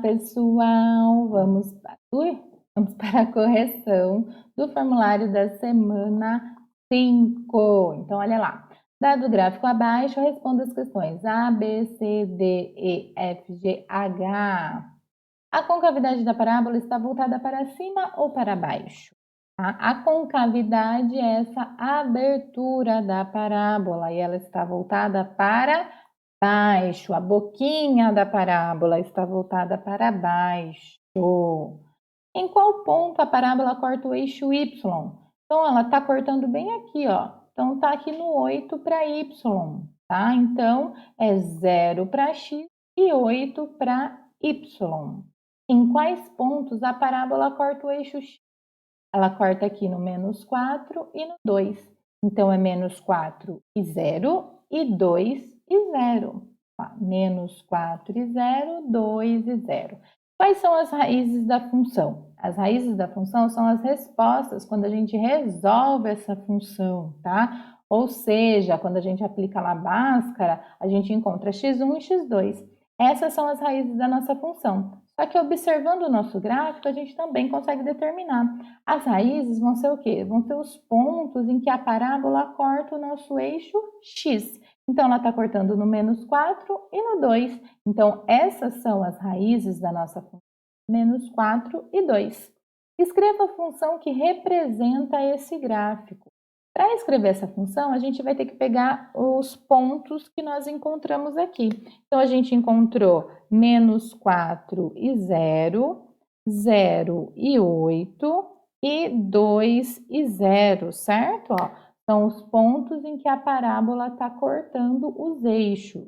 pessoal, vamos para a correção do formulário da semana 5. Então, olha lá. Dado o gráfico abaixo, responda as questões A, B, C, D, E, F, G, H. A concavidade da parábola está voltada para cima ou para baixo? A concavidade é essa abertura da parábola e ela está voltada para baixo. A boquinha da parábola está voltada para baixo. Em qual ponto a parábola corta o eixo Y? Então, ela está cortando bem aqui, ó. Então, está aqui no 8 para Y, tá? Então, é 0 para X e 8 para Y. Em quais pontos a parábola corta o eixo X? Ela corta aqui no menos 4 e no 2. Então, é menos 4 e 0 e 2 e 0. Menos 4 e 0, 2 e 0. Quais são as raízes da função? As raízes da função são as respostas quando a gente resolve essa função, tá? Ou seja, quando a gente aplica lá a Bhaskara, a gente encontra x1 e x2. Essas são as raízes da nossa função. Só que observando o nosso gráfico, a gente também consegue determinar. As raízes vão ser o quê? Vão ser os pontos em que a parábola corta o nosso eixo x. Então, ela está cortando no menos 4 e no 2. Então, essas são as raízes da nossa função, menos 4 e 2. Escreva a função que representa esse gráfico. Para escrever essa função, a gente vai ter que pegar os pontos que nós encontramos aqui. Então, a gente encontrou menos 4 e 0, 0 e 8 e 2 e 0, certo? Ó, são os pontos em que a parábola está cortando os eixos.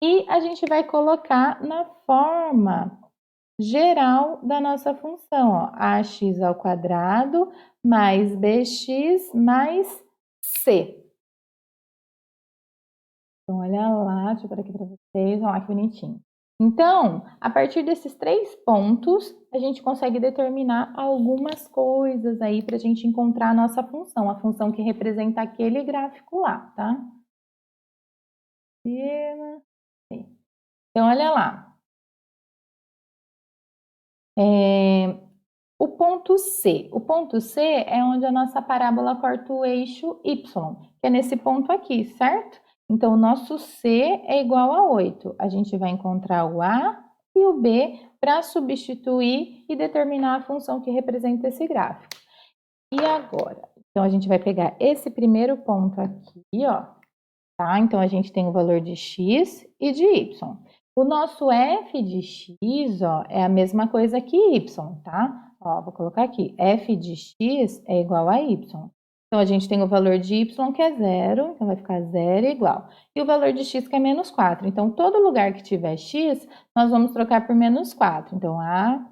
E a gente vai colocar na forma geral da nossa função, ó, ax ao quadrado mais bx mais c. Então, olha lá, deixa eu pôr aqui para vocês, olha lá que bonitinho. Então, a partir desses 3 pontos, a gente consegue determinar algumas coisas aí para a gente encontrar a nossa função, a função que representa aquele gráfico lá, tá? Então, olha lá. O ponto C. O ponto C é onde a nossa parábola corta o eixo Y, que é nesse ponto aqui, certo? Então, o nosso C é igual a 8. A gente vai encontrar o A e o B para substituir e determinar a função que representa esse gráfico. E agora? Então, a gente vai pegar esse primeiro ponto aqui, ó, tá? Então, a gente tem o valor de X e de Y. O nosso f de x, ó, é a mesma coisa que y, tá? Ó, vou colocar aqui, f de x é igual a y. Então, a gente tem o valor de y que é 0, então vai ficar 0 igual. E o valor de x que é menos 4. Então, todo lugar que tiver x, nós vamos trocar por menos 4. Então, a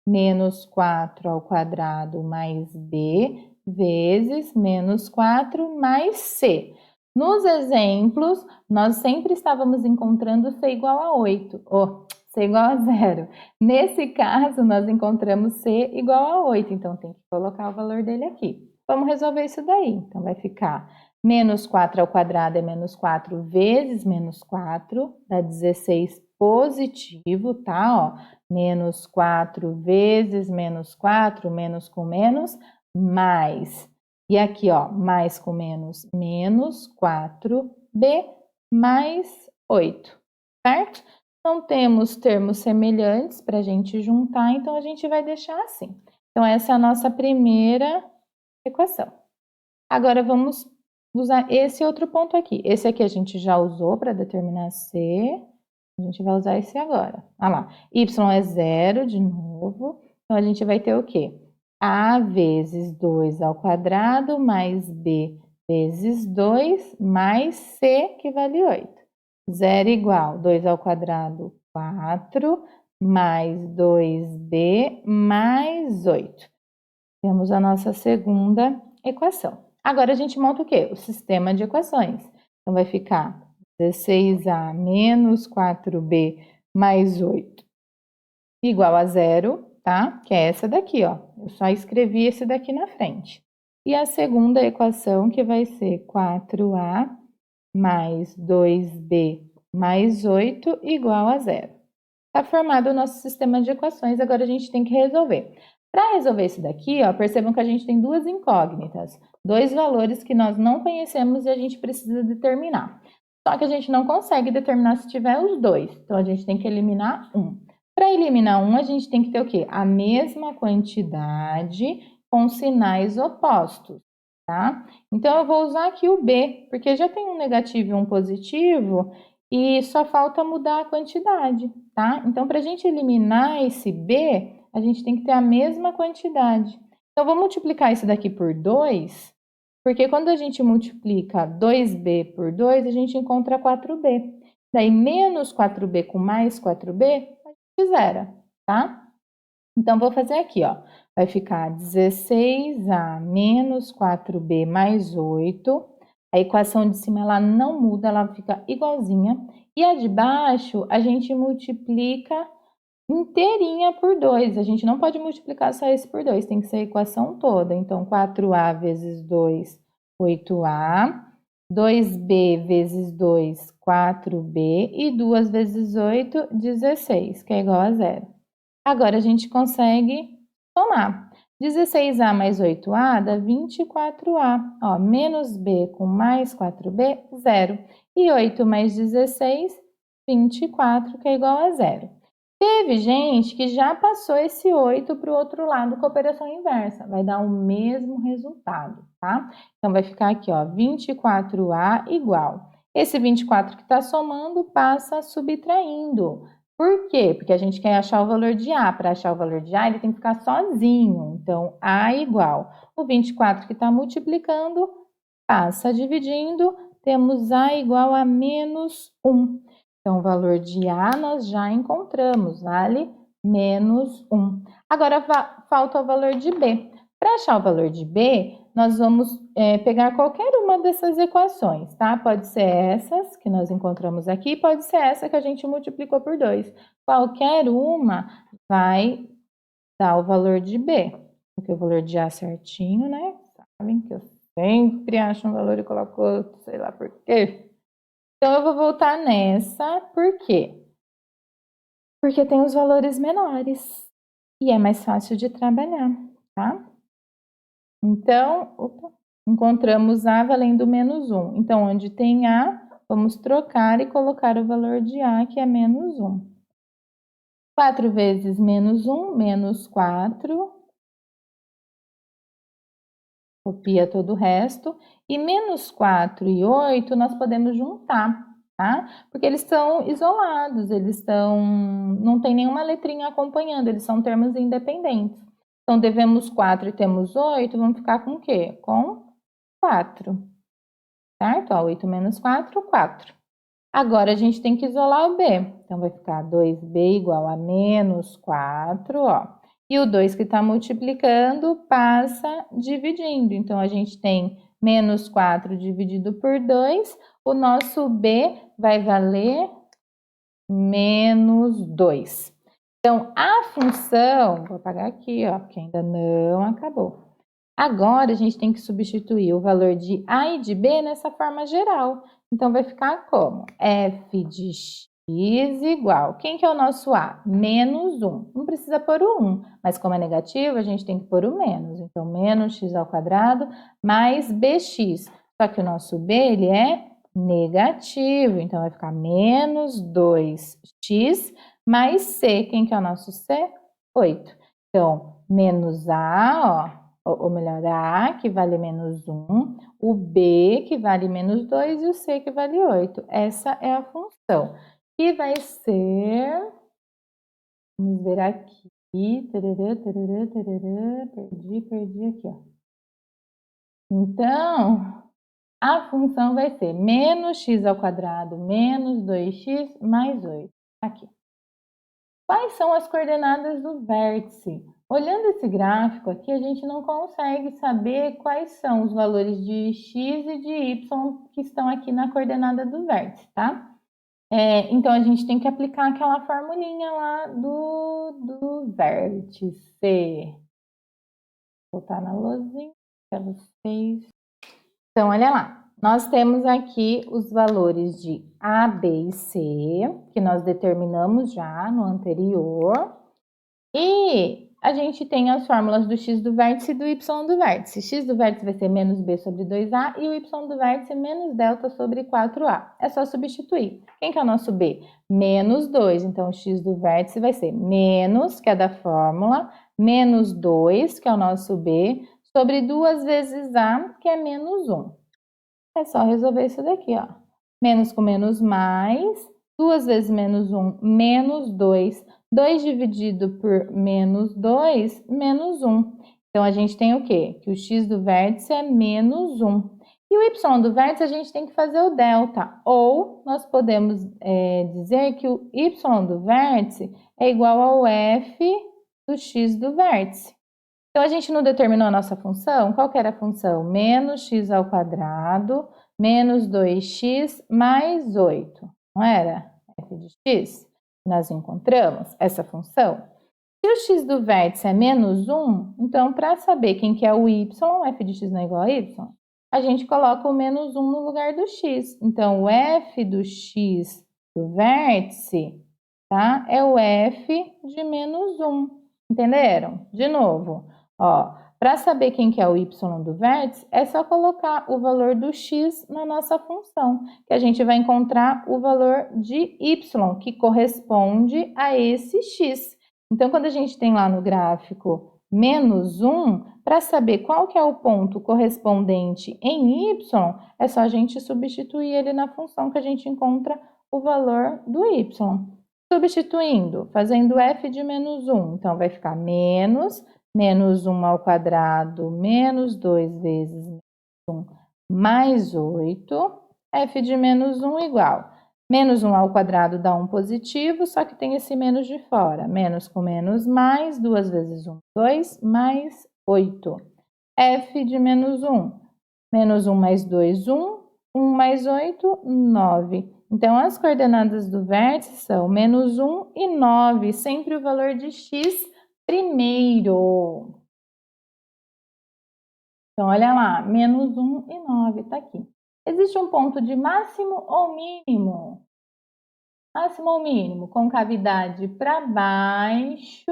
menos 4 ao quadrado mais b vezes menos 4 mais c. Nos exemplos, nós sempre estávamos encontrando C igual a 8, ou C igual a 0. Nesse caso, nós encontramos C igual a 8, então tem que colocar o valor dele aqui. Vamos resolver isso daí. Então, vai ficar menos 4 ao quadrado é menos 4 vezes menos 4, dá 16 positivo, tá? Ó, menos 4 vezes menos 4, menos com menos, mais. E aqui, ó, mais com menos, menos 4b mais 8, certo? Então, temos termos semelhantes para a gente juntar, então a gente vai deixar assim. Então, essa é a nossa primeira equação. Agora, vamos usar esse outro ponto aqui. Esse aqui a gente já usou para determinar C. A gente vai usar esse agora. Olha lá, y é 0 de novo. Então, a gente vai ter o quê? A vezes 2 ao quadrado mais b vezes 2 mais c, que vale 8. 0 igual, 2 ao quadrado, 4, mais 2b mais 8. Temos a nossa segunda equação. Agora, a gente monta o quê? O sistema de equações. Então, vai ficar 16a menos 4b mais 8 igual a 0, tá? Que é essa daqui, ó. Eu só escrevi esse daqui na frente. E a segunda equação, que vai ser 4a mais 2b mais 8 igual a 0. Está formado o nosso sistema de equações, agora a gente tem que resolver. Para resolver isso daqui, ó, percebam que a gente tem duas incógnitas, dois valores que nós não conhecemos e a gente precisa determinar. Só que a gente não consegue determinar se tiver os dois, então a gente tem que eliminar um. Para eliminar um, a gente tem que ter o quê? A mesma quantidade com sinais opostos, tá? Então, eu vou usar aqui o B, porque já tem um negativo e um positivo, e só falta mudar a quantidade, tá? Então, para a gente eliminar esse B, a gente tem que ter a mesma quantidade. Então, vou multiplicar isso daqui por 2, porque quando a gente multiplica 2B por 2, a gente encontra 4B. Daí, menos 4B com mais 4B, zera, tá? Então, vou fazer aqui, ó. Vai ficar 16A menos 4B mais 8. A equação de cima, ela não muda, ela fica igualzinha. E a de baixo, a gente multiplica inteirinha por 2. A gente não pode multiplicar só esse por 2, tem que ser a equação toda. Então, 4A vezes 2, 8A. 2B vezes 2, 4B, e 2 vezes 8, 16, que é igual a zero. Agora, a gente consegue somar. 16A mais 8A dá 24A. Ó, menos B com mais 4B, zero. E 8 mais 16, 24, que é igual a zero. Teve gente que já passou esse 8 para o outro lado com operação inversa. Vai dar o mesmo resultado, tá? Então, vai ficar aqui, ó, 24A igual. Esse 24 que está somando passa subtraindo. Por quê? Porque a gente quer achar o valor de A. Para achar o valor de A, ele tem que ficar sozinho. Então, A igual. O 24 que está multiplicando passa dividindo. Temos A igual a menos 1. Então, o valor de A nós já encontramos, vale menos 1. Agora, falta o valor de B. Para achar o valor de B, nós vamos pegar qualquer uma dessas equações, tá? Pode ser essas que nós encontramos aqui, pode ser essa que a gente multiplicou por 2. Qualquer uma vai dar o valor de B. Porque o valor de A certinho, né? Sabem que eu sempre acho um valor e coloco outro, sei lá por quê. Então, eu vou voltar nessa, por quê? Porque tem os valores menores e é mais fácil de trabalhar, tá? Então, encontramos A valendo menos 1. Então, onde tem A, vamos trocar e colocar o valor de A, que é menos 1. 4 vezes menos 1, menos 4. Copia todo o resto. E menos 4 e 8 nós podemos juntar, tá? Porque eles estão isolados, não tem nenhuma letrinha acompanhando, eles são termos independentes. Então, devemos 4 e temos 8, vamos ficar com o quê? Com 4, certo? Ó, 8 menos 4, 4. Agora, a gente tem que isolar o B. Então, vai ficar 2B igual a menos 4, ó. E o 2 que está multiplicando passa dividindo. Então, a gente tem menos 4 dividido por 2. O nosso B vai valer menos 2. Então, a função... Vou apagar aqui, ó, porque ainda não acabou. Agora, a gente tem que substituir o valor de A e de B nessa forma geral. Então, vai ficar como? F de x igual. Quem que é o nosso A? Menos 1. Não precisa pôr o 1, mas como é negativo, a gente tem que pôr o menos. Então, menos x ao quadrado mais bx. Só que o nosso B, ele é negativo. Então, vai ficar menos 2x mais c. Quem que é o nosso C? 8. Então, menos A, ó. Ou melhor, a A, que vale menos 1, o B, que vale menos 2, e o C, que vale 8. Essa é a função, que vai ser... Vamos ver aqui. Tarará, tarará, tarará, perdi aqui, ó. Então, a função vai ser menos x ao quadrado menos 2x mais 8. Aqui. Quais são as coordenadas do vértice? Olhando esse gráfico aqui, a gente não consegue saber quais são os valores de x e de y que estão aqui na coordenada do vértice, tá? Então, a gente tem que aplicar aquela formulinha lá do vértice. Vou botar na lousinha para vocês. Então, olha lá. Nós temos aqui os valores de A, B e C, que nós determinamos já no anterior. E a gente tem as fórmulas do x do vértice e do y do vértice. X do vértice vai ser menos b sobre 2a e o y do vértice menos delta sobre 4a. É só substituir. Quem que é o nosso b? Menos 2. Então, o x do vértice vai ser menos, que é da fórmula, menos 2, que é o nosso b, sobre 2 vezes a, que é menos 1. É só resolver isso daqui, ó. Menos com menos mais, 2 vezes menos 1, menos 2. 2 dividido por menos 2, menos 1. Então, a gente tem o quê? Que o x do vértice é menos 1. E o y do vértice, a gente tem que fazer o delta. Ou, nós podemos dizer que o y do vértice é igual ao f do x do vértice. Então, a gente não determinou a nossa função? Qual que era a função? Menos x ao quadrado, menos 2x mais 8. Não era? F de x. Nós encontramos essa função. Se o x do vértice é menos 1, então, para saber quem que é o y, f de x não é igual a y, a gente coloca o menos 1 no lugar do x. Então, o f do x do vértice, tá? É o f de menos 1. Entenderam? De novo. Ó, para saber quem que é o y do vértice, é só colocar o valor do x na nossa função, que a gente vai encontrar o valor de y, que corresponde a esse x. Então, quando a gente tem lá no gráfico menos 1, para saber qual que é o ponto correspondente em y, é só a gente substituir ele na função que a gente encontra o valor do y. Substituindo, fazendo f de menos 1, então vai ficar menos 1 ao quadrado, menos 2 vezes menos 1, mais 8, f de menos 1 igual. Menos 1 ao quadrado dá 1 positivo, só que tem esse menos de fora. Menos com menos mais, 2 vezes 1, 2, mais 8. f de menos 1. Menos 1 mais 2, 1. 1 mais 8, 9. Então, as coordenadas do vértice são menos 1 e 9, sempre o valor de x primeiro. Então, olha lá, menos 1 e 9, tá aqui. Existe um ponto de máximo ou mínimo? Máximo ou mínimo? Concavidade para baixo,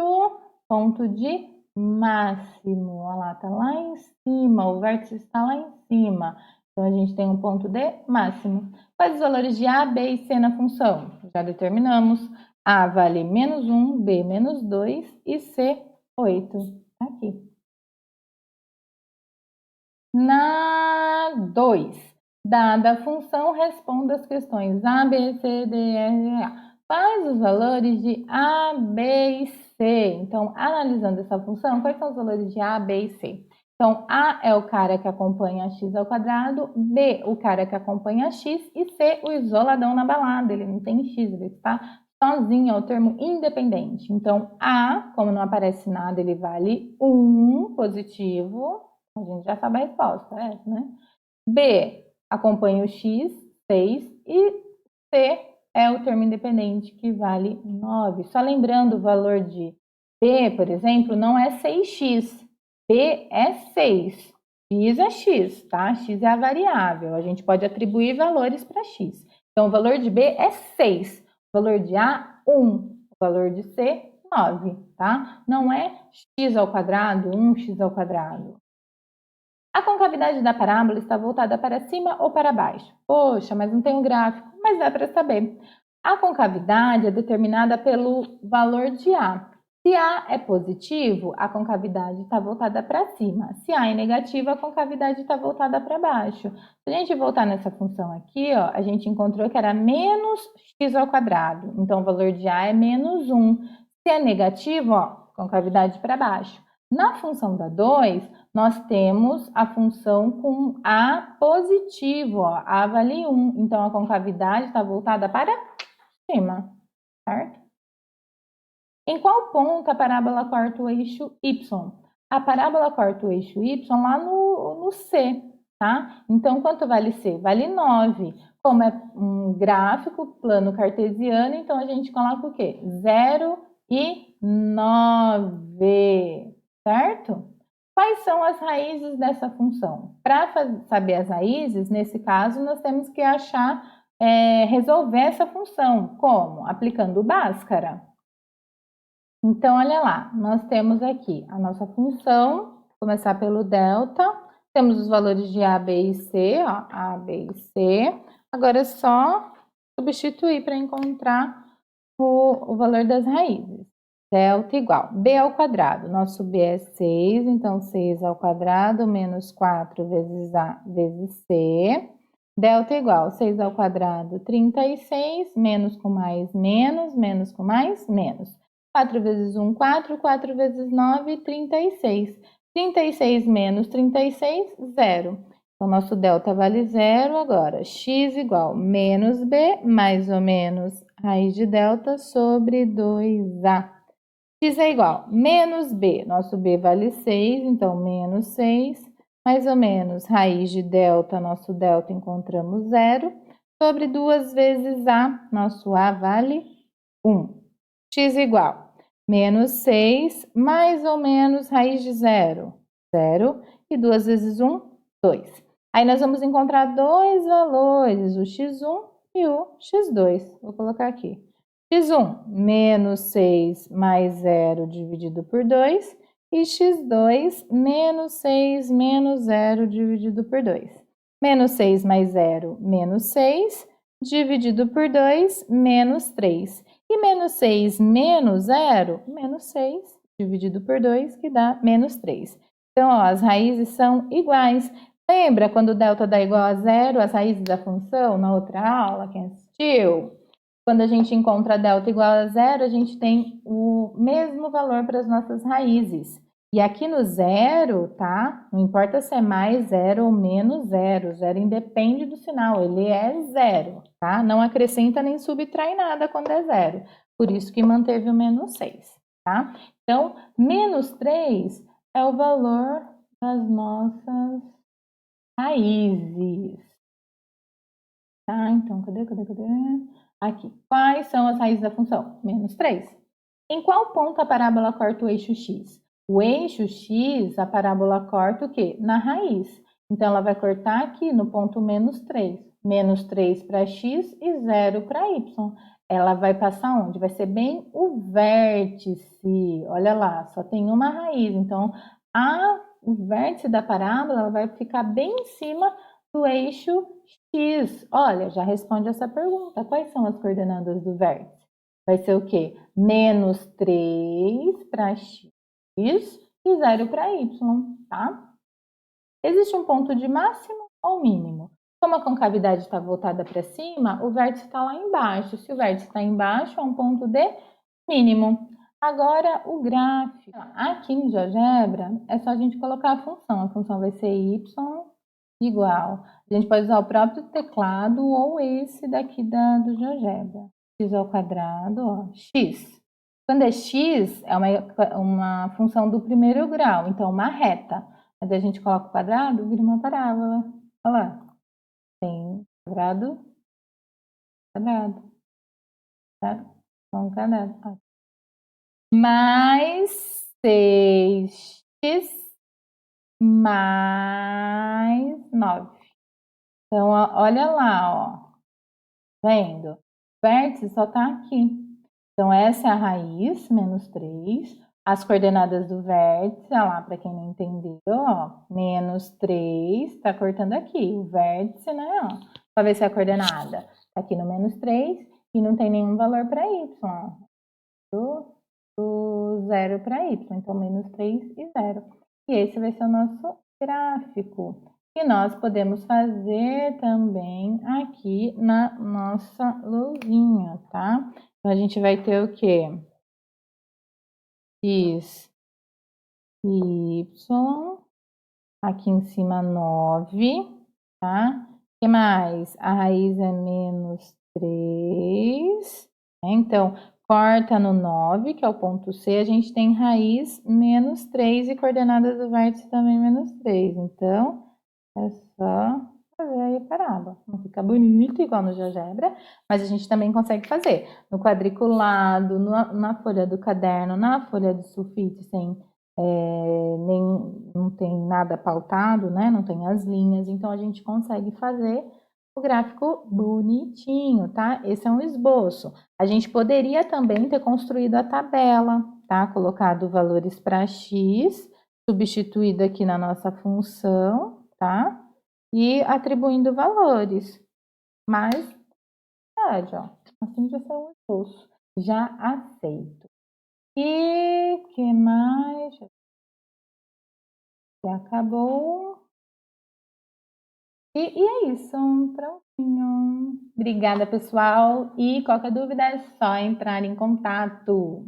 ponto de máximo. Olha lá, tá lá em cima, o vértice está lá em cima. Então, a gente tem um ponto de máximo. Quais os valores de A, B e C na função? Já determinamos. A vale menos 1, B menos 2 e C 8. Tá aqui. Na 2, dada a função, responda as questões A, B, C, D, E, F, A. Quais os valores de A, B e C? Então, analisando essa função, quais são os valores de A, B e C? Então, A é o cara que acompanha x ao quadrado, B, o cara que acompanha x, e C, o isoladão na balada. Ele não tem x, ele está sozinho, é o termo independente. Então, A, como não aparece nada, ele vale 1 positivo. A gente já sabe a resposta, né? B, acompanha o x, 6, e C é o termo independente, que vale 9. Só lembrando, o valor de B, por exemplo, não é 6x. B é 6. X é x, tá? X é a variável. A gente pode atribuir valores para x. Então, o valor de B é 6. O valor de A, 1. O valor de C, 9, tá? Não é x ao quadrado, 1x ao quadrado. A concavidade da parábola está voltada para cima ou para baixo? Poxa, mas não tem um gráfico. Mas dá para saber. A concavidade é determinada pelo valor de A. Se A é positivo, a concavidade está voltada para cima. Se A é negativo, a concavidade está voltada para baixo. Se a gente voltar nessa função aqui, ó, a gente encontrou que era menos x ao quadrado. Então, o valor de A é menos 1. Se é negativo, ó, concavidade para baixo. Na função da 2, nós temos a função com A positivo, ó, A vale 1. Então, a concavidade está voltada para cima, certo? Em qual ponto a parábola corta o eixo Y? A parábola corta o eixo Y lá no C, tá? Então, quanto vale C? Vale 9. Como é um gráfico plano cartesiano, então a gente coloca o quê? 0 e 9, certo? Quais são as raízes dessa função? Para saber as raízes, nesse caso, nós temos que resolver essa função. Como? Aplicando Bhaskara. Então, olha lá, nós temos aqui a nossa função, vou começar pelo delta, temos os valores de A, B e C, ó, A, B e C. Agora é só substituir para encontrar o valor das raízes. Delta igual B ao quadrado. Nosso B é 6, então 6 ao quadrado menos 4 vezes A vezes C. Delta igual 6 ao quadrado, 36, menos com mais, menos com mais, menos. 4 vezes 1, 4, 4 vezes 9, 36. 36 menos 36, 0. Então, nosso delta vale 0 agora. X igual menos B, mais ou menos raiz de delta sobre 2A. X é igual menos B. Nosso B vale 6, então menos 6. Mais ou menos raiz de delta, nosso delta encontramos 0. Sobre 2 vezes A, nosso A vale 1. X igual menos 6, mais ou menos raiz de 0, 0. E 2 vezes 1, 2. Aí nós vamos encontrar dois valores, o x1 e o x2. Vou colocar aqui. x1, menos 6 mais 0 dividido por 2. E x2, menos 6 menos 0 dividido por 2. Menos 6 mais 0, menos 6, dividido por 2, menos 3. E menos 6 menos 0, menos 6, dividido por 2, que dá menos 3. Então, ó, as raízes são iguais. Lembra quando o delta dá igual a 0, as raízes da função, na outra aula, quem assistiu? Quando a gente encontra delta igual a 0, a gente tem o mesmo valor para as nossas raízes. E aqui no 0, tá? Não importa se é mais 0 ou menos 0. 0 independe do sinal, ele é 0, tá? Não acrescenta nem subtrai nada quando é 0. Por isso que manteve o menos 6, tá? Então, menos 3 é o valor das nossas raízes. Tá, então, cadê? Aqui. Quais são as raízes da função? Menos 3. Em qual ponto a parábola corta o eixo x? O eixo x, a parábola corta o quê? Na raiz. Então, ela vai cortar aqui no ponto menos 3. Menos 3 para x e 0 para y. Ela vai passar onde? Vai ser bem o vértice. Olha lá, só tem uma raiz. Então, o vértice da parábola ela vai ficar bem em cima do eixo x. Olha, já responde essa pergunta. Quais são as coordenadas do vértice? Vai ser o quê? Menos 3 para x e 0 para y, tá? Existe um ponto de máximo ou mínimo? Como a concavidade está voltada para cima, o vértice está lá embaixo. Se o vértice está embaixo, é um ponto de mínimo. Agora, o gráfico. Aqui no GeoGebra, é só a gente colocar a função. A função vai ser y igual. A gente pode usar o próprio teclado ou esse daqui do GeoGebra. X ao quadrado, ó, x. Quando é x, é uma função do primeiro grau, então uma reta. Mas a gente coloca o quadrado, vira uma parábola. Olha lá. Tem quadrado, quadrado. Tá? Um quadrado. Ó. Mais 6x mais 9. Então, olha lá, ó. Vendo? O vértice só tá aqui. Então, essa é a raiz, menos 3. As coordenadas do vértice, olha lá, para quem não entendeu, ó. Menos 3, tá cortando aqui. O vértice, né, ó. Para ver se é a coordenada. Tá aqui no menos 3 e não tem nenhum valor para y, ó. Do 0 para y. Então, menos 3 e 0. E esse vai ser o nosso gráfico. E nós podemos fazer também aqui na nossa luzinha, tá? Então, a gente vai ter o quê? X, Y, aqui em cima 9, tá? O que mais? A raiz é menos 3, né? Então, corta no 9, que é o ponto C, a gente tem raiz menos 3 e coordenadas do vértice também menos 3. Então, é só fazer aí a parábola. Não fica bonito igual no GeoGebra, mas a gente também consegue fazer no quadriculado, na folha do caderno, na folha de sulfite sem não tem nada pautado, né? Não tem as linhas, então a gente consegue fazer o gráfico bonitinho, tá? Esse é um esboço. A gente poderia também ter construído a tabela, tá? Colocado valores para x, substituído aqui na nossa função, tá? E atribuindo valores. Mas, verdade, ó, assim já saiu um esboço. Já aceito. E que mais? Já acabou. E é isso, prontinho. Obrigada, pessoal. E qualquer dúvida é só entrar em contato.